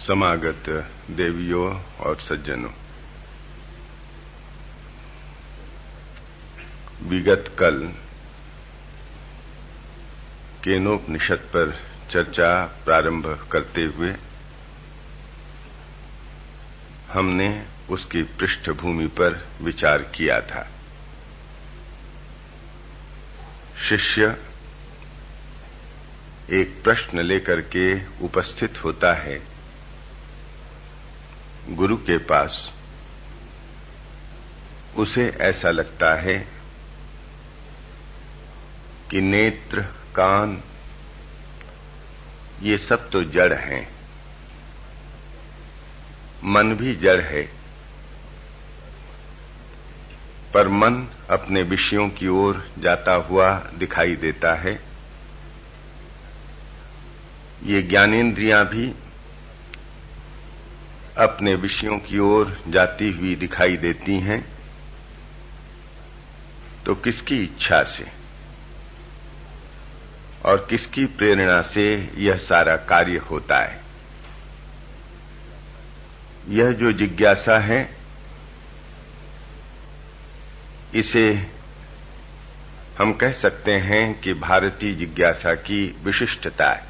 समागत देवियों और सज्जनों, विगत कल केनोपनिषद पर चर्चा प्रारंभ करते हुए हमने उसकी पृष्ठभूमि पर विचार किया था। शिष्य एक प्रश्न लेकर के उपस्थित होता है गुरु के पास। उसे ऐसा लगता है कि नेत्र, कान ये सब तो जड़ हैं, मन भी जड़ है, पर मन अपने विषयों की ओर जाता हुआ दिखाई देता है। ये ज्ञानेंद्रियां भी अपने विषयों की ओर जाती हुई दिखाई देती हैं। तो किसकी इच्छा से और किसकी प्रेरणा से यह सारा कार्य होता है? यह जो जिज्ञासा है, इसे हम कह सकते हैं कि भारतीय जिज्ञासा की विशिष्टता है।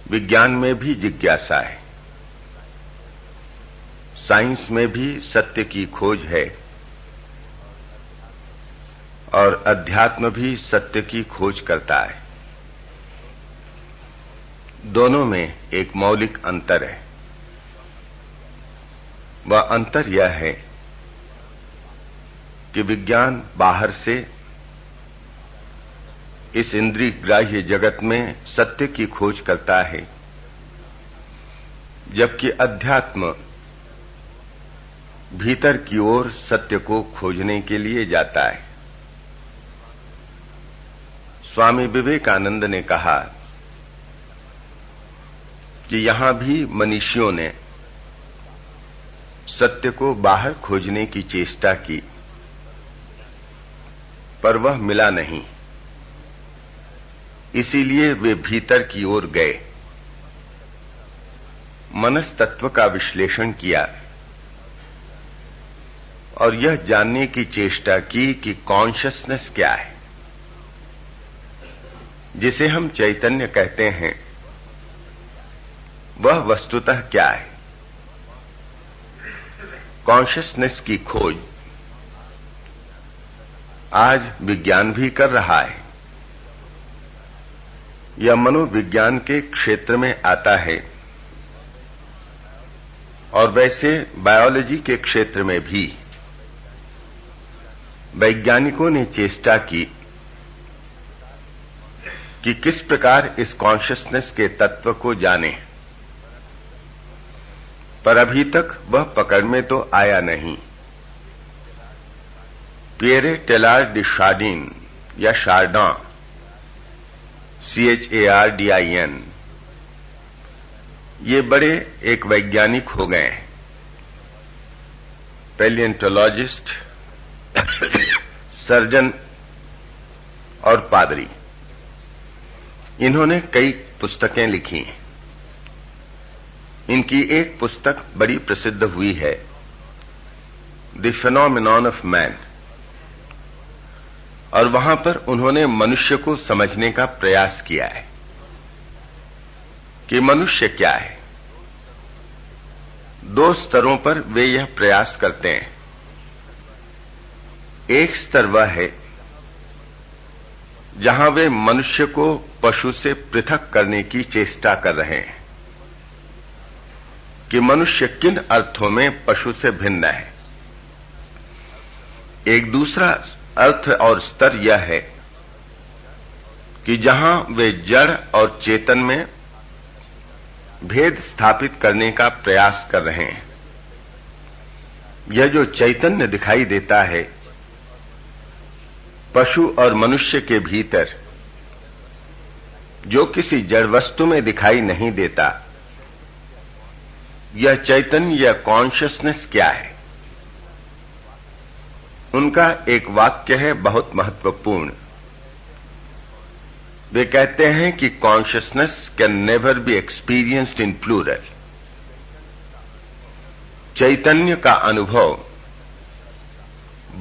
विज्ञान में भी जिज्ञासा है, साइंस में भी सत्य की खोज है और अध्यात्म भी सत्य की खोज करता है। दोनों में एक मौलिक अंतर है। वह अंतर यह है कि विज्ञान बाहर से इस इंद्रिय ग्राह्य जगत में सत्य की खोज करता है, जबकि अध्यात्म भीतर की ओर सत्य को खोजने के लिए जाता है। स्वामी विवेकानंद ने कहा कि यहां भी मनीषियों ने सत्य को बाहर खोजने की चेष्टा की, पर वह मिला नहीं। इसीलिए वे भीतर की ओर गए, मनस्तत्व का विश्लेषण किया और यह जानने की चेष्टा की कि कॉन्शियसनेस क्या है, जिसे हम चैतन्य कहते हैं, वह वस्तुतः क्या है। कॉन्शियसनेस की खोज आज विज्ञान भी कर रहा है। यह मनोविज्ञान के क्षेत्र में आता है और वैसे बायोलॉजी के क्षेत्र में भी वैज्ञानिकों ने चेष्टा की कि किस प्रकार इस कॉन्शियसनेस के तत्व को जाने, पर अभी तक वह पकड़ में तो आया नहीं। पियरे टेलार्ड डी शार्डिन या शार्डां, CHARDIN, ये बड़े एक वैज्ञानिक हो गए हैं, पैलियोंटोलॉजिस्ट, सर्जन और पादरी। इन्होंने कई पुस्तकें लिखी हैं। इनकी एक पुस्तक बड़ी प्रसिद्ध हुई है, द फेनोमेनॉन ऑफ मैन, और वहां पर उन्होंने मनुष्य को समझने का प्रयास किया है कि मनुष्य क्या है। दो स्तरों पर वे यह प्रयास करते हैं। एक स्तर वह है जहां वे मनुष्य को पशु से पृथक करने की चेष्टा कर रहे हैं कि मनुष्य किन अर्थों में पशु से भिन्न है। एक दूसरा अर्थ और स्तर यह है कि जहां वे जड़ और चेतन में भेद स्थापित करने का प्रयास कर रहे हैं। यह जो चैतन्य दिखाई देता है पशु और मनुष्य के भीतर, जो किसी जड़ वस्तु में दिखाई नहीं देता, यह चैतन्य या कॉन्शियसनेस क्या है? उनका एक वाक्य है बहुत महत्वपूर्ण वे कहते हैं कि consciousness can never be experienced in plural. चैतन्य का अनुभव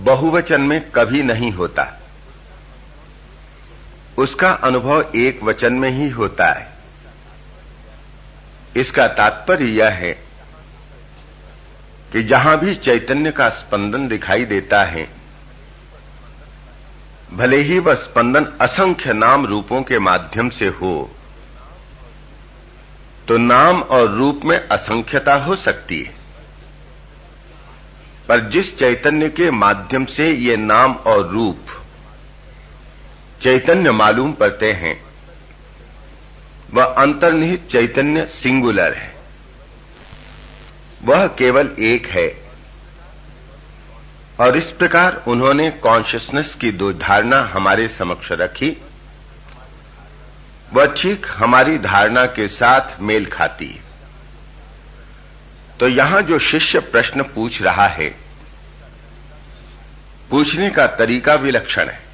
बहुवचन में कभी नहीं होता, उसका अनुभव एक वचन में ही होता है। इसका तात्पर्य यह है कि जहां भी चैतन्य का स्पंदन दिखाई देता है, भले ही वह स्पंदन असंख्य नाम रूपों के माध्यम से हो, तो नाम और रूप में असंख्यता हो सकती है, पर जिस चैतन्य के माध्यम से ये नाम और रूप चैतन्य मालूम पड़ते हैं, वह अंतर्निहित चैतन्य सिंगुलर है, वह केवल एक है। और इस प्रकार उन्होंने कॉन्शियसनेस की दो धारणा हमारे समक्ष रखी, वह ठीक हमारी धारणा के साथ मेल खाती है। तो यहां जो शिष्य प्रश्न पूछ रहा है, पूछने का तरीका विलक्षण है।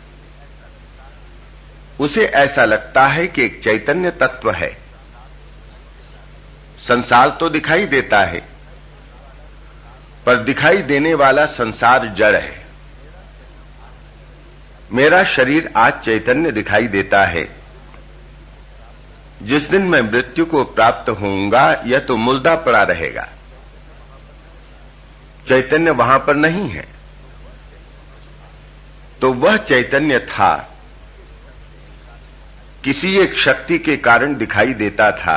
उसे ऐसा लगता है कि एक चैतन्य तत्व है, संसार तो दिखाई देता है, पर दिखाई देने वाला संसार जड़ है। मेरा शरीर आज चैतन्य दिखाई देता है, जिस दिन मैं मृत्यु को प्राप्त होऊंगा यह तो मुर्दा पड़ा रहेगा, चैतन्य वहां पर नहीं है। तो वह चैतन्य था, किसी एक शक्ति के कारण दिखाई देता था,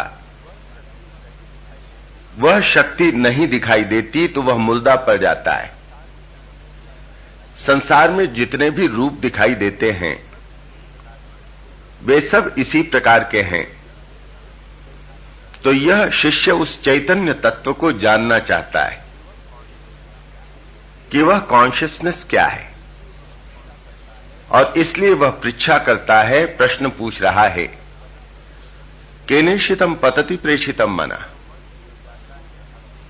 वह शक्ति नहीं दिखाई देती तो वह मुर्दा पड़ जाता है। संसार में जितने भी रूप दिखाई देते हैं, वे सब इसी प्रकार के हैं। तो यह शिष्य उस चैतन्य तत्व को जानना चाहता है कि वह कॉन्शियसनेस क्या है, और इसलिए वह परीक्षा करता है, प्रश्न पूछ रहा है, केनेशितम पतति प्रेषितम मना।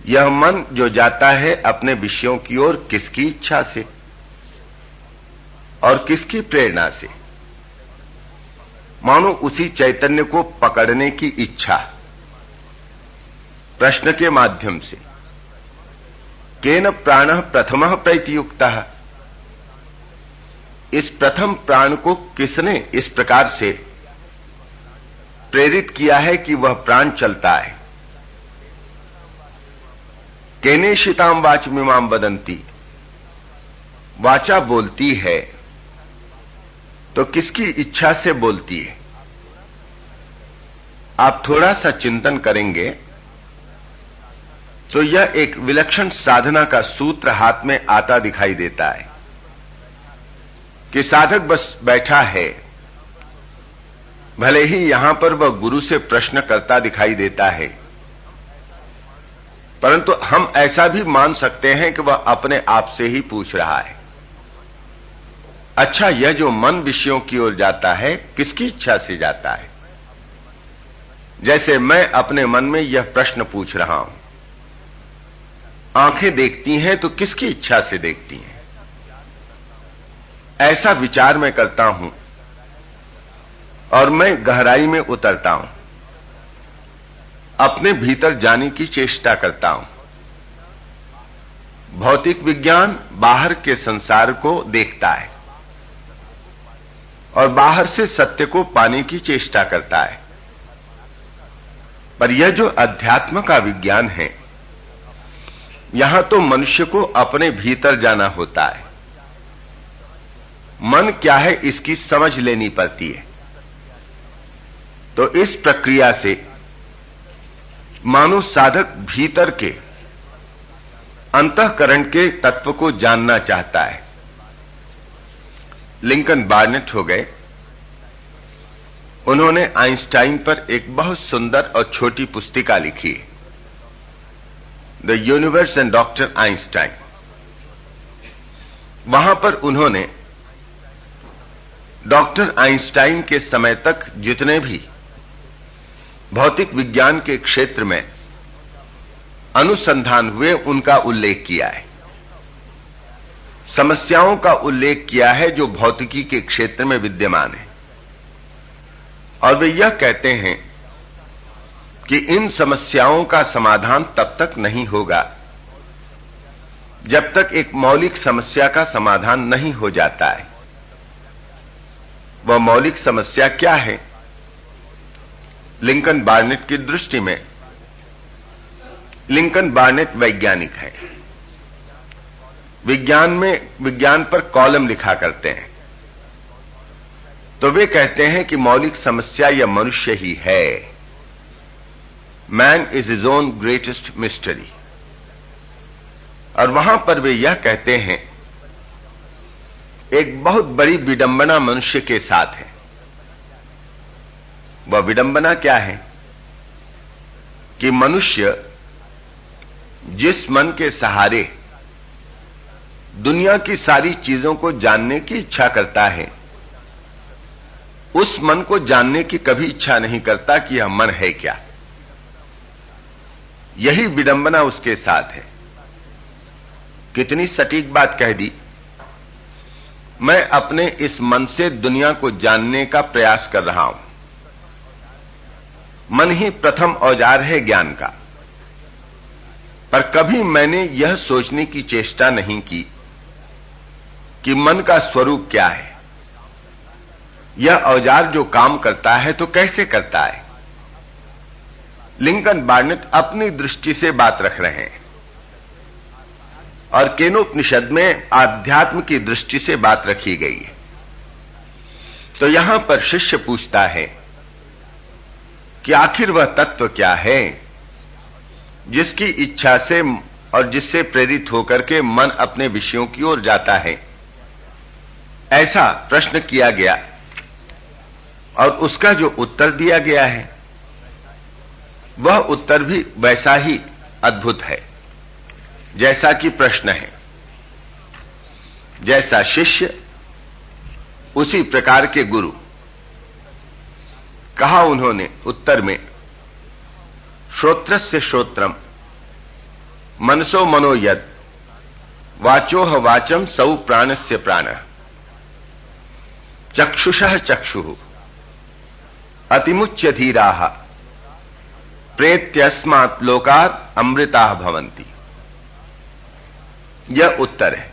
यह मन जो जाता है अपने विषयों की ओर किसकी इच्छा से और किसकी प्रेरणा से? मानो उसी चैतन्य को पकड़ने की इच्छा, प्रश्न के माध्यम से। केन प्राणः प्रथमः प्रैतियुक्तः, इस प्रथम प्राण को किसने इस प्रकार से प्रेरित किया है कि वह प्राण चलता है? केनेशिताम वाचमिमाम वदंती, वाचा बोलती है तो किसकी इच्छा से बोलती है? आप थोड़ा सा चिंतन करेंगे तो यह एक विलक्षण साधना का सूत्र हाथ में आता दिखाई देता है कि साधक बस बैठा है, भले ही यहां पर वह गुरु से प्रश्न करता दिखाई देता है, परंतु हम ऐसा भी मान सकते हैं कि वह अपने आप से ही पूछ रहा है। अच्छा, यह जो मन विषयों की ओर जाता है, किसकी इच्छा से जाता है? जैसे मैं अपने मन में यह प्रश्न पूछ रहा हूं, आंखें देखती हैं तो किसकी इच्छा से देखती हैं? ऐसा विचार मैं करता हूं और मैं गहराई में उतरता हूं, अपने भीतर जाने की चेष्टा करता हूं। भौतिक विज्ञान बाहर के संसार को देखता है और बाहर से सत्य को पाने की चेष्टा करता है, पर यह जो अध्यात्म का विज्ञान है, यहां तो मनुष्य को अपने भीतर जाना होता है। मन क्या है इसकी समझ लेनी पड़ती है। तो इस प्रक्रिया से मानो साधक भीतर के अंतःकरण के तत्व को जानना चाहता है। लिंकन बार्नेट हो गए, उन्होंने आइंस्टाइन पर एक बहुत सुंदर और छोटी पुस्तिका लिखी, the universe and doctor Einstein. वहां पर उन्होंने डॉक्टर आइंस्टाइन के समय तक जितने भी भौतिक विज्ञान के क्षेत्र में अनुसंधान हुए उनका उल्लेख किया है, समस्याओं का उल्लेख किया है जो भौतिकी के क्षेत्र में विद्यमान है। और वे यह कहते हैं कि इन समस्याओं का समाधान तब तक नहीं होगा जब तक एक मौलिक समस्या का समाधान नहीं हो जाता है। वह मौलिक समस्या क्या है? लिंकन बार्नेट की दृष्टि में, लिंकन बार्नेट वैज्ञानिक है, विज्ञान पर कॉलम लिखा करते हैं। तो वे कहते हैं कि मौलिक समस्या यह मनुष्य ही है। Man is his own greatest mystery. और वहां पर वे यह कहते हैं एक बहुत बड़ी विडंबना मनुष्य के साथ है। वह विडंबना क्या है कि मनुष्य जिस मन के सहारे दुनिया की सारी चीजों को जानने की इच्छा करता है, उस मन को जानने की कभी इच्छा नहीं करता कि यह मन है क्या। यही विडंबना उसके साथ है। कितनी सटीक बात कह दी। मैं अपने इस मन से दुनिया को जानने का प्रयास कर रहा हूं। मन ही प्रथम औजार है ज्ञान का। पर कभी मैंने यह सोचने की चेष्टा नहीं की कि मन का स्वरूप क्या है। यह औजार जो काम करता है तो कैसे करता है। लिंकन बार्नेट अपनी दृष्टि से बात रख रहे हैं और केनोपनिषद में आध्यात्म की दृष्टि से बात रखी गई है। तो यहां पर शिष्य पूछता है कि आखिर वह तत्व क्या है जिसकी इच्छा से और जिससे प्रेरित होकर के मन अपने विषयों की ओर जाता है। ऐसा प्रश्न किया गया और उसका जो उत्तर दिया गया है वह उत्तर भी वैसा ही अद्भुत है जैसा कि प्रश्न है। जैसा शिष्य उसी प्रकार के गुरु। कहा उन्होंने उत्तर में, श्रोत्रस्य श्रोत्रम मनसो मनो यद वाचोह वाचम सौ प्राणस्य प्राण चक्षुषः चक्षुः अतिमुच्य धीराः प्रेत्यस्मात् लोकात् अमृताः भवन्ति। यह उत्तर है।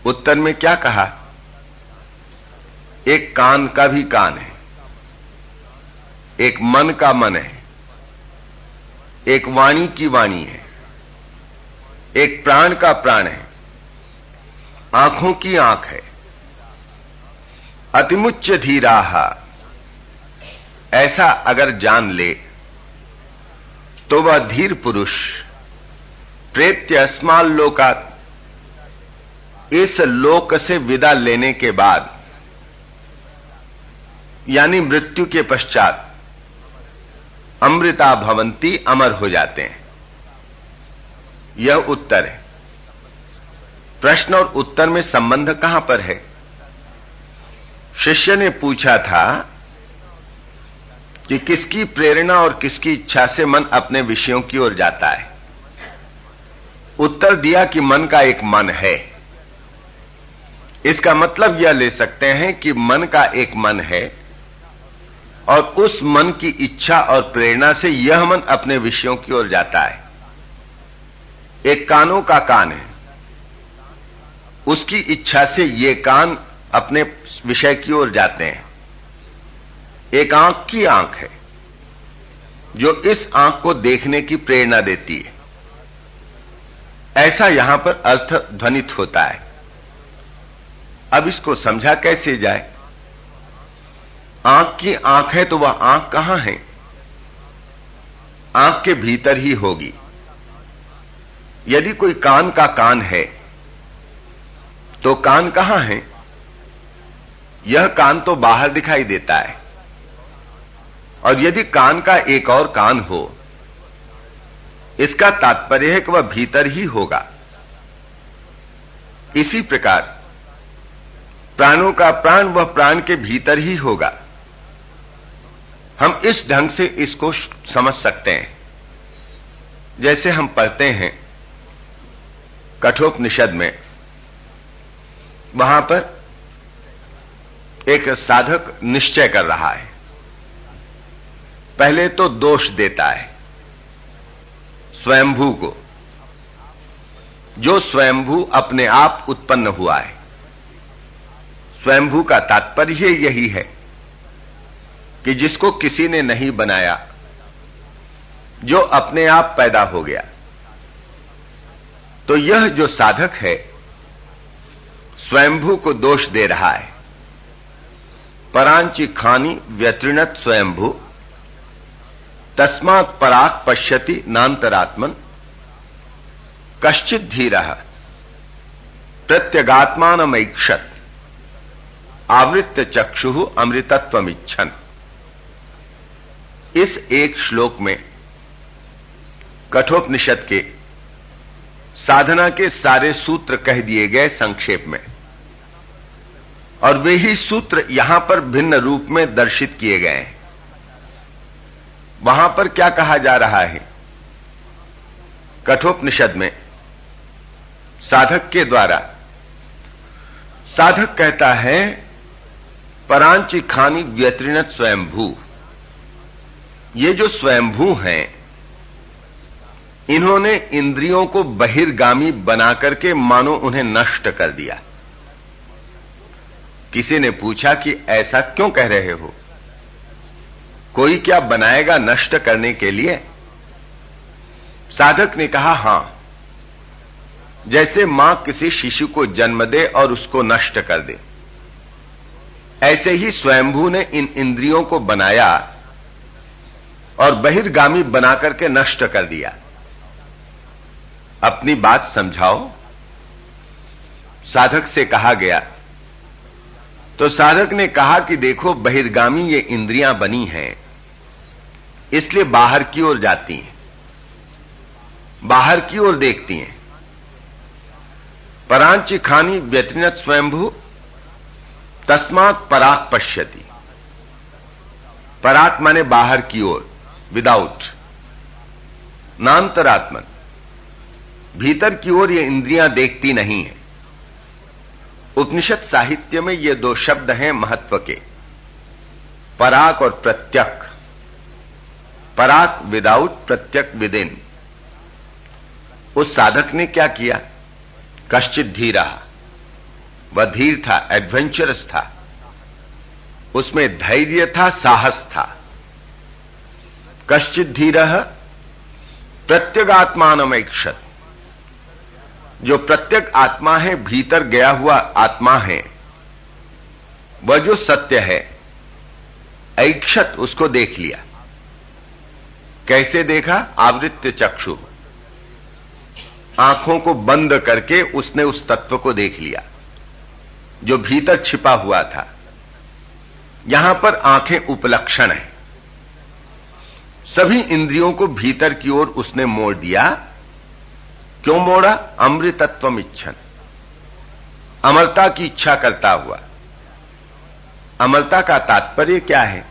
उत्तर में क्या कहा? एक कान का भी कान है, एक मन का मन है, एक वाणी की वाणी है, एक प्राण का प्राण है, आंखों की आंख है। अतिमुच्य धीराः, ऐसा अगर जान ले तो वह धीर पुरुष प्रेत्य अस्माल लोकात्, इस लोक से विदा लेने के बाद यानी मृत्यु के पश्चात अमृता भवंती, अमर हो जाते हैं। यह उत्तर है। प्रश्न और उत्तर में संबंध कहां पर है? शिष्य ने पूछा था कि किसकी प्रेरणा और किसकी इच्छा से मन अपने विषयों की ओर जाता है। उत्तर दिया कि मन का एक मन है। इसका मतलब यह ले सकते हैं कि मन का एक मन है और उस मन की इच्छा और प्रेरणा से यह मन अपने विषयों की ओर जाता है। एक कानों का कान है, उसकी इच्छा से ये कान अपने विषय की ओर जाते हैं। एक आंख की आंख है जो इस आंख को देखने की प्रेरणा देती है। ऐसा यहां पर अर्थ ध्वनित होता है। अब इसको समझा कैसे जाए? आंख की आंख है तो वह आंख कहां है? आंख के भीतर ही होगी। यदि कोई कान का कान है तो कान कहां है? यह कान तो बाहर दिखाई देता है। और यदि कान का एक और कान हो, इसका तात्पर्य है कि वह भीतर ही होगा। इसी प्रकार प्राणों का प्राण वह प्राण के भीतर ही होगा। हम इस ढंग से इसको समझ सकते हैं। जैसे हम पढ़ते हैं कठोपनिषद में, वहां पर एक साधक निश्चय कर रहा है पहले तो दोष देता है स्वयंभू को, जो स्वयंभू अपने आप उत्पन्न हुआ है। स्वयंभू का तात्पर्य यही है कि जिसको किसी ने नहीं बनाया, जो अपने आप पैदा हो गया। तो यह जो साधक है स्वयंभू को दोष दे रहा है। परांचि खानी व्यतृणत स्वयंभू तस्मात् पराक पश्यति नान्तरात्मन कश्चित् धीरः प्रत्यगात्मानमैक्षत आवृत्य चक्षुः अमृतत्वमिच्छन्। इस एक श्लोक में कठोपनिषद के साधना के सारे सूत्र कह दिए गए संक्षेप में, और वे ही सूत्र यहां पर भिन्न रूप में दर्शित किए गए हैं। वहां पर क्या कहा जा रहा है? कठोपनिषद में साधक के द्वारा साधक कहता है परांचि खानी व्यतृणत स्वयंभू। ये जो स्वयंभू हैं, इन्होंने इंद्रियों को बहिर्गामी बनाकर के मानो उन्हें नष्ट कर दिया। किसी ने पूछा कि ऐसा क्यों कह रहे हो? कोई क्या बनाएगा नष्ट करने के लिए? साधक ने कहा, हां, जैसे मां किसी शिशु को जन्म दे और उसको नष्ट कर दे, ऐसे ही स्वयंभू ने इन इंद्रियों को बनाया और बहिर्गामी बनाकर के नष्ट कर दिया। अपनी बात समझाओ, साधक से कहा गया। तो साधक ने कहा कि देखो, बहिर्गामी ये इंद्रियां बनी हैं, इसलिए बाहर की ओर जाती हैं, बाहर की ओर देखती हैं। परांचि खानी व्यतृणत स्वयंभू तस्मात् पराक पश्यति। पराक माने बाहर की ओर, विदाउट। नान्तरात्मन, भीतर की ओर ये इंद्रियां देखती नहीं है। उपनिषद साहित्य में ये दो शब्द हैं महत्व के, पराक और प्रत्यक। पराक विदाउट, प्रत्यक विदिन। उस साधक ने क्या किया? कश्चित् धीरः, वह धीर था, एडवेंचरस था, उसमें धैर्य था, साहस था। कश्चित् धीरः प्रत्यगात्मानमैक्षत। जो प्रत्यक आत्मा है, भीतर गया हुआ आत्मा है, वह जो सत्य है, ऐक्षत, उसको देख लिया। कैसे देखा? आवृत्य चक्षु, आंखों को बंद करके उसने उस तत्व को देख लिया जो भीतर छिपा हुआ था। यहां पर आंखें उपलक्षण है। सभी इंद्रियों को भीतर की ओर उसने मोड़ दिया। क्यों मोड़ा? अमृतत्वम इच्छन, अमरता की इच्छा करता हुआ। अमरता का तात्पर्य क्या है?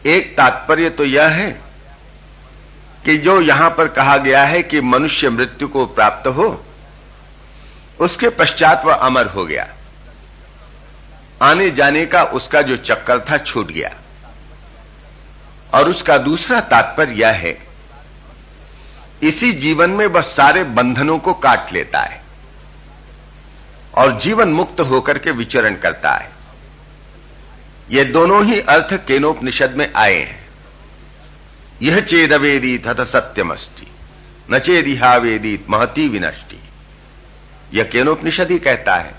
एक तात्पर्य तो यह है कि जो यहां पर कहा गया है कि मनुष्य मृत्यु को प्राप्त हो, उसके पश्चात वह अमर हो गया। आने जाने का उसका जो चक्कर था छूट गया। और उसका दूसरा तात्पर्य यह है, इसी जीवन में वह सारे बंधनों को काट लेता है और जीवन मुक्त होकर के विचरण करता है। ये दोनों ही अर्थ केनोपनिषद में आए हैं। यह चेदवेदीत हत सत्यमस्ति, न चेदिहावेदीत महती विनष्टि। यह केनोपनिषद ही कहता है,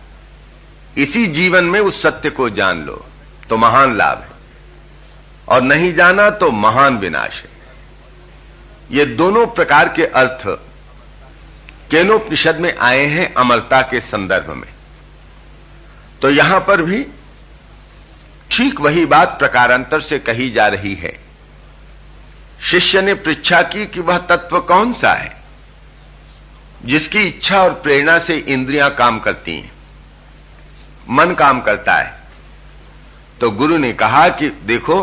इसी जीवन में उस सत्य को जान लो तो महान लाभ है, और नहीं जाना तो महान विनाश है। ये दोनों प्रकार के अर्थ केनोपनिषद में आए हैं अमरता के संदर्भ में। तो यहां पर भी ठीक वही बात प्रकारांतर से कही जा रही है। शिष्य ने पृच्छा की कि वह तत्व कौन सा है जिसकी इच्छा और प्रेरणा से इंद्रियां काम करती हैं, मन काम करता है। तो गुरु ने कहा कि देखो,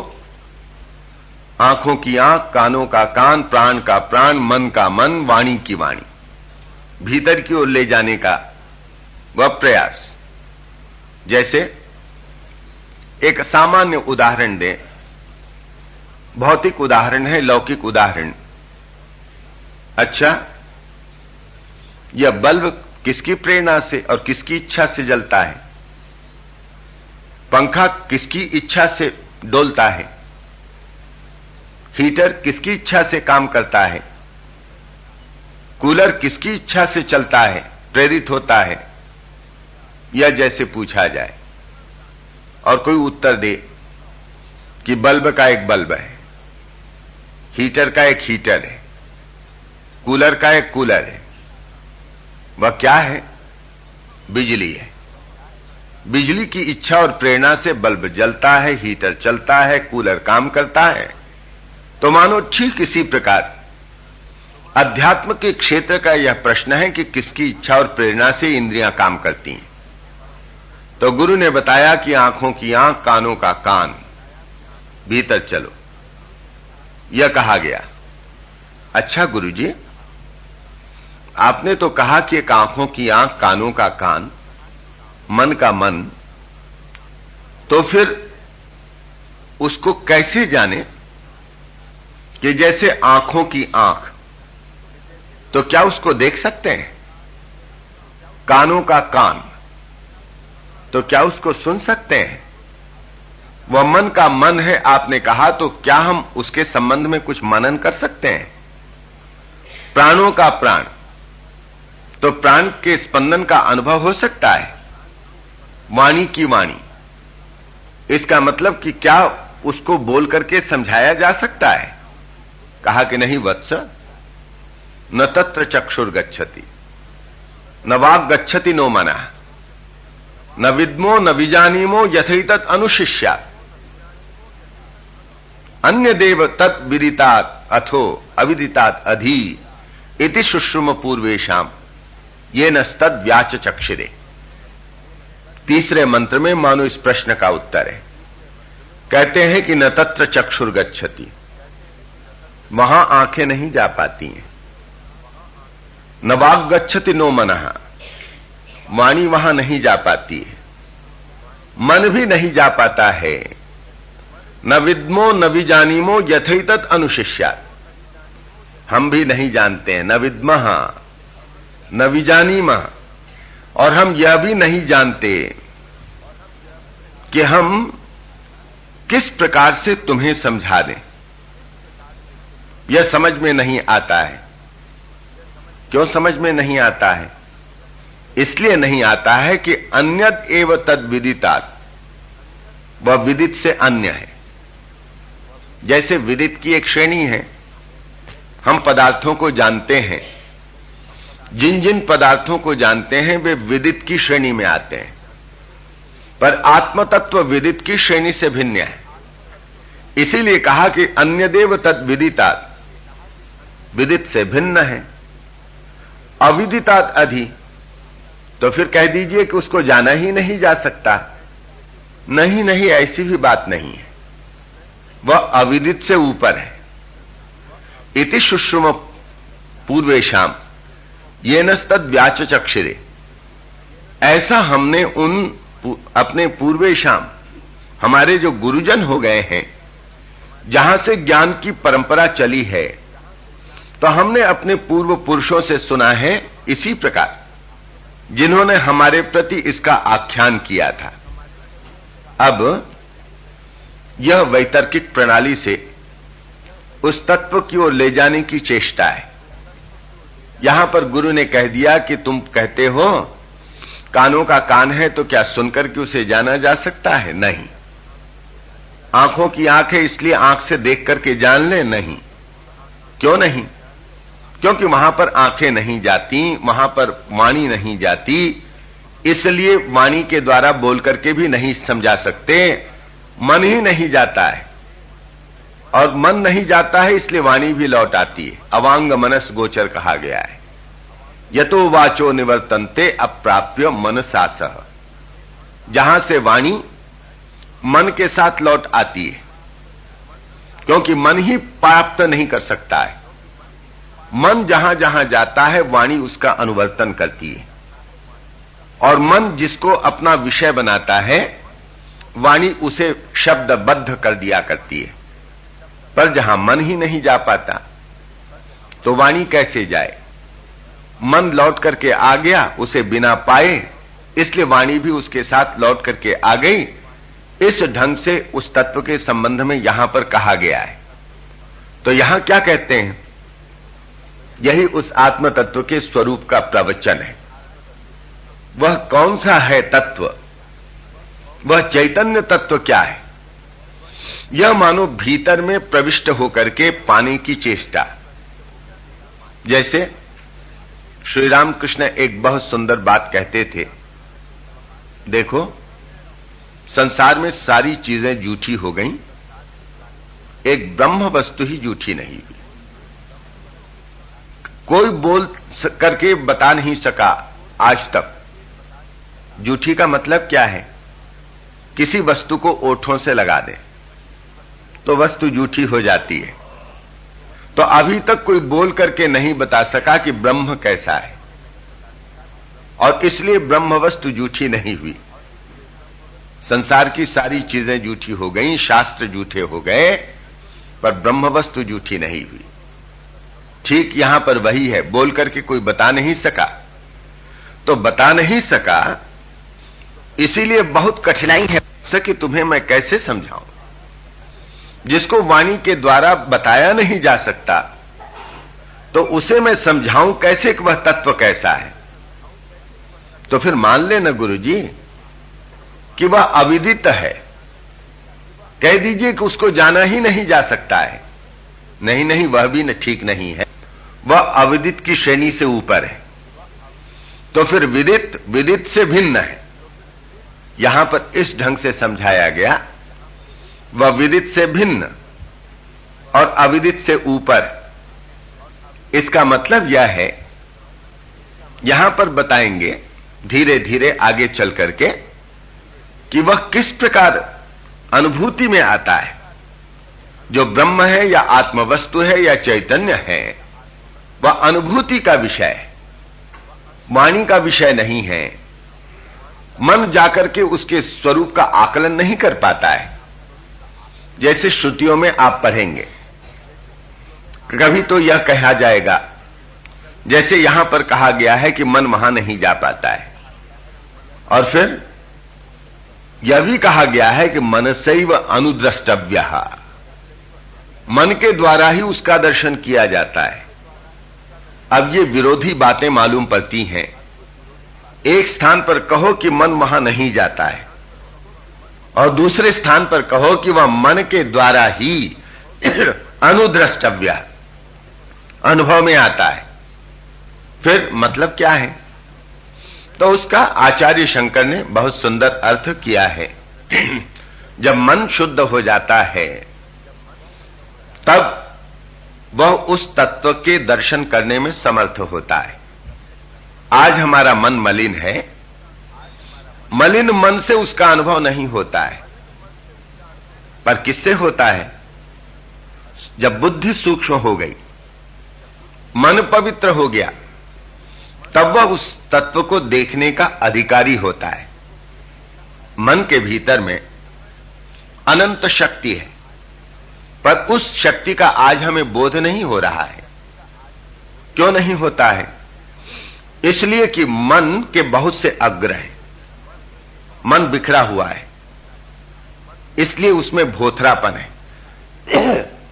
आंखों की आंख, कानों का कान, प्राण का प्राण, मन का मन, वाणी की वाणी, भीतर की ओर ले जाने का वह प्रयास। जैसे एक सामान्य उदाहरण दें भौतिक उदाहरण है, लौकिक उदाहरण। अच्छा, यह बल्ब किसकी प्रेरणा से और किसकी इच्छा से जलता है? पंखा किसकी इच्छा से डोलता है? हीटर किसकी इच्छा से काम करता है? कूलर किसकी इच्छा से चलता है, प्रेरित होता है? यह जैसे पूछा जाए और कोई उत्तर दे कि बल्ब का एक बल्ब है, हीटर का एक हीटर है, कूलर का एक कूलर है। वह क्या है? बिजली है। बिजली की इच्छा और प्रेरणा से बल्ब जलता है, हीटर चलता है, कूलर काम करता है। तो मानो ठीक इसी प्रकार अध्यात्म के क्षेत्र का यह प्रश्न है कि किसकी इच्छा और प्रेरणा से इंद्रियां काम करती हैं। तो गुरु ने बताया कि आंखों की आंख, कानों का कान, भीतर चलो, यह कहा गया। अच्छा गुरुजी, आपने तो कहा कि एक आंखों की आंख, कानों का कान, मन का मन, तो फिर उसको कैसे जाने कि जैसे आंखों की आंख, तो क्या उसको देख सकते हैं? कानों का कान, तो क्या उसको सुन सकते हैं? वह मन का मन है आपने कहा, तो क्या हम उसके संबंध में कुछ मनन कर सकते हैं? प्राणों का प्राण, तो प्राण के स्पंदन का अनुभव हो सकता है? वाणी की वाणी, इसका मतलब कि क्या उसको बोल करके समझाया जा सकता है? कहा कि नहीं वत्स, न तत्र चक्षुर गच्छति, न वाक् गच्छति नो मनः, न विद्मो न विजानीमो यथैतत् अनुशिष्यात्, अन्य देव तत् विदितात् अथो अविदितात् अधि इति शुश्रुम पूर्वेशाम ये नस्तद व्याच चक्षिरे। तीसरे मंत्र में मानो इस प्रश्न का उत्तर है। कहते हैं कि न तत्र चक्षुर गच्छति, वहां आंखें नहीं जा पाती हैं। न वाक् गच्छति नो मनः, वाणी वहां नहीं जा पाती है। मन भी नहीं जा पाता है। न विद्मो न विजानीमो यथैतत् अनुशिष्यात्, हम भी नहीं जानते हैं। न विद्मः न विजानीमः, और हम यह भी नहीं जानते कि हम किस प्रकार से तुम्हें समझा दें। यह समझ में नहीं आता है। क्यों समझ में नहीं आता है? इसलिए नहीं आता है कि अन्यद एव तद विदितात्, वह विदित से अन्य है। जैसे विदित की एक श्रेणी है, हम पदार्थों को जानते हैं, जिन जिन पदार्थों को जानते हैं वे विदित की श्रेणी में आते हैं, पर आत्मतत्व विदित की श्रेणी से भिन्न है। इसीलिए कहा कि अन्यदेव तद विदितात्, विदित से भिन्न है। अविदितात् अधि, तो फिर कह दीजिए कि उसको जाना ही नहीं जा सकता। नहीं नहीं, ऐसी भी बात नहीं है, वह अविदित से ऊपर है। इति शुश्रुम पूर्वेशाम ये नस्तद व्याच चक्षिरे, ऐसा हमने उन अपने पूर्वेशाम, हमारे जो गुरुजन हो गए हैं, जहां से ज्ञान की परंपरा चली है, तो हमने अपने पूर्व पुरुषों से सुना है इसी प्रकार, जिन्होंने हमारे प्रति इसका आख्यान किया था। अब यह वैतर्किक प्रणाली से उस तत्व की ओर ले जाने की चेष्टा है। यहां पर गुरु ने कह दिया कि तुम कहते हो कानों का कान है, तो क्या सुनकर के उसे जाना जा सकता है? नहीं। आंखों की आंख है, इसलिए आंख से देख करके जान ले? नहीं। क्यों नहीं? क्योंकि वहां पर आंखें नहीं जाती, वहां पर वाणी नहीं जाती, इसलिए वाणी के द्वारा बोल करके भी नहीं समझा सकते। मन ही नहीं जाता है, और मन नहीं जाता है इसलिए वाणी भी लौट आती है। अवांग मनस गोचर कहा गया है। यतो वाचो निवर्तन्ते अप्राप्य मनसा सह, जहां से वाणी मन के साथ लौट आती है, क्योंकि मन ही प्राप्त नहीं कर सकता है। मन जहां जहां जाता है वाणी उसका अनुवर्तन करती है, और मन जिसको अपना विषय बनाता है वाणी उसे शब्दबद्ध कर दिया करती है। पर जहां मन ही नहीं जा पाता तो वाणी कैसे जाए? मन लौट करके आ गया उसे बिना पाए, इसलिए वाणी भी उसके साथ लौट करके आ गई। इस ढंग से उस तत्व के संबंध में यहां पर कहा गया है। तो यहां क्या कहते हैं? यही उस आत्म तत्व के स्वरूप का प्रवचन है। वह कौन सा है तत्व? वह चैतन्य तत्व क्या है? यह मानो भीतर में प्रविष्ट होकर के पाने की चेष्टा। जैसे श्री रामकृष्ण एक बहुत सुंदर बात कहते थे, देखो संसार में सारी चीजें झूठी हो गईं, एक ब्रह्म वस्तु ही झूठी नहीं हुई। कोई बोल करके बता नहीं सका आज तक। झूठी का मतलब क्या है? किसी वस्तु को ओठों से लगा दे तो वस्तु झूठी हो जाती है। तो अभी तक कोई बोल करके नहीं बता सका कि ब्रह्म कैसा है, और इसलिए ब्रह्म वस्तु झूठी नहीं हुई। संसार की सारी चीजें झूठी हो गईं, शास्त्र झूठे हो गए, पर ब्रह्म वस्तु झूठी नहीं हुई। ठीक यहां पर वही है, बोल करके कोई बता नहीं सका। तो बता नहीं सका, इसीलिए बहुत कठिनाई है कि तुम्हें मैं कैसे समझाऊं। जिसको वाणी के द्वारा बताया नहीं जा सकता, तो उसे मैं समझाऊं कैसे कि वह तत्व कैसा है? तो फिर मान लेना गुरुजी कि वह अविदित है। कह दीजिए कि उसको जाना ही नहीं जा सकता है। नहीं नहीं, वह भी ठीक नहीं है, वह अविदित की श्रेणी से ऊपर है। तो फिर विदित विदित से भिन्न है। यहां पर इस ढंग से समझाया गया, वह विदित से भिन्न और अविदित से ऊपर। इसका मतलब यह है, यहां पर बताएंगे धीरे धीरे आगे चल करके कि वह किस प्रकार अनुभूति में आता है। जो ब्रह्म है या आत्मवस्तु है या चैतन्य है, वह अनुभूति का विषय है, वाणी का विषय नहीं है। मन जाकर के उसके स्वरूप का आकलन नहीं कर पाता है। जैसे श्रुतियों में आप पढ़ेंगे, कभी तो यह कहा जाएगा, जैसे यहां पर कहा गया है कि मन वहां नहीं जा पाता है, और फिर यह भी कहा गया है कि मनसैव अनुद्रष्टव्यः, मन के द्वारा ही उसका दर्शन किया जाता है। अब ये विरोधी बातें मालूम पड़ती हैं। एक स्थान पर कहो कि मन वहां नहीं जाता है, और दूसरे स्थान पर कहो कि वह मन के द्वारा ही अनुद्रष्टव्य, अनुभव में आता है। फिर मतलब क्या है? तो उसका आचार्य शंकर ने बहुत सुंदर अर्थ किया है। जब मन शुद्ध हो जाता है, तब वह उस तत्व के दर्शन करने में समर्थ होता है। आज हमारा मन मलिन है, मलिन मन से उसका अनुभव नहीं होता है, पर किससे होता है? जब बुद्धि सूक्ष्म हो गई, मन पवित्र हो गया, तब वह उस तत्व को देखने का अधिकारी होता है। मन के भीतर में अनंत शक्ति है, पर उस शक्ति का आज हमें बोध नहीं हो रहा है। क्यों नहीं होता है? इसलिए कि मन के बहुत से अग्र हैं, मन बिखरा हुआ है, इसलिए उसमें भोथरापन है,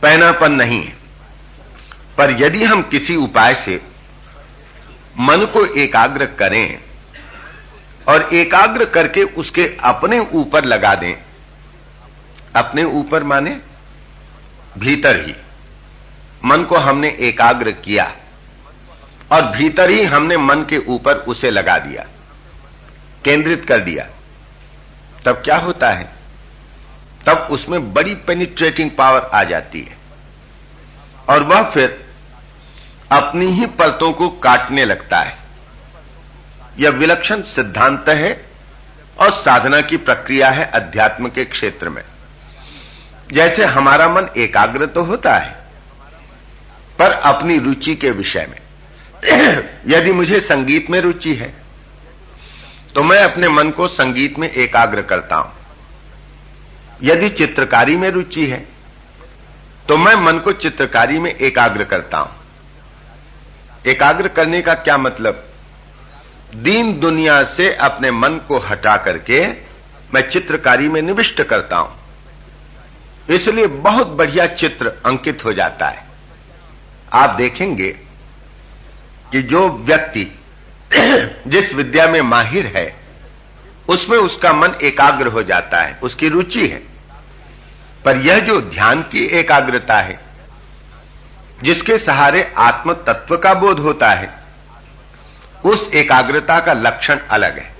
पैनापन नहीं है। पर यदि हम किसी उपाय से मन को एकाग्र करें और एकाग्र करके उसके अपने ऊपर लगा दें, अपने ऊपर माने भीतर ही मन को हमने एकाग्र किया और भीतर ही हमने मन के ऊपर उसे लगा दिया, केंद्रित कर दिया, तब क्या होता है? तब उसमें बड़ी पेनिट्रेटिंग पावर आ जाती है और वह फिर अपनी ही परतों को काटने लगता है। यह विलक्षण सिद्धांत है और साधना की प्रक्रिया है अध्यात्म के क्षेत्र में। जैसे हमारा मन एकाग्र तो होता है, पर अपनी रुचि के विषय में। यदि मुझे संगीत में रुचि है तो मैं अपने मन को संगीत में एकाग्र करता हूं। यदि चित्रकारी में रुचि है तो मैं मन को चित्रकारी में एकाग्र करता हूं। एकाग्र करने का क्या मतलब? दीन दुनिया से अपने मन को हटा करके मैं चित्रकारी में निविष्ट करता हूं। इसलिए बहुत बढ़िया चित्र अंकित हो जाता है। आप देखेंगे कि जो व्यक्ति जिस विद्या में माहिर है उसमें उसका मन एकाग्र हो जाता है, उसकी रुचि है। पर यह जो ध्यान की एकाग्रता है, जिसके सहारे आत्म तत्व का बोध होता है, उस एकाग्रता का लक्षण अलग है।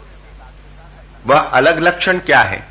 वह अलग लक्षण क्या है?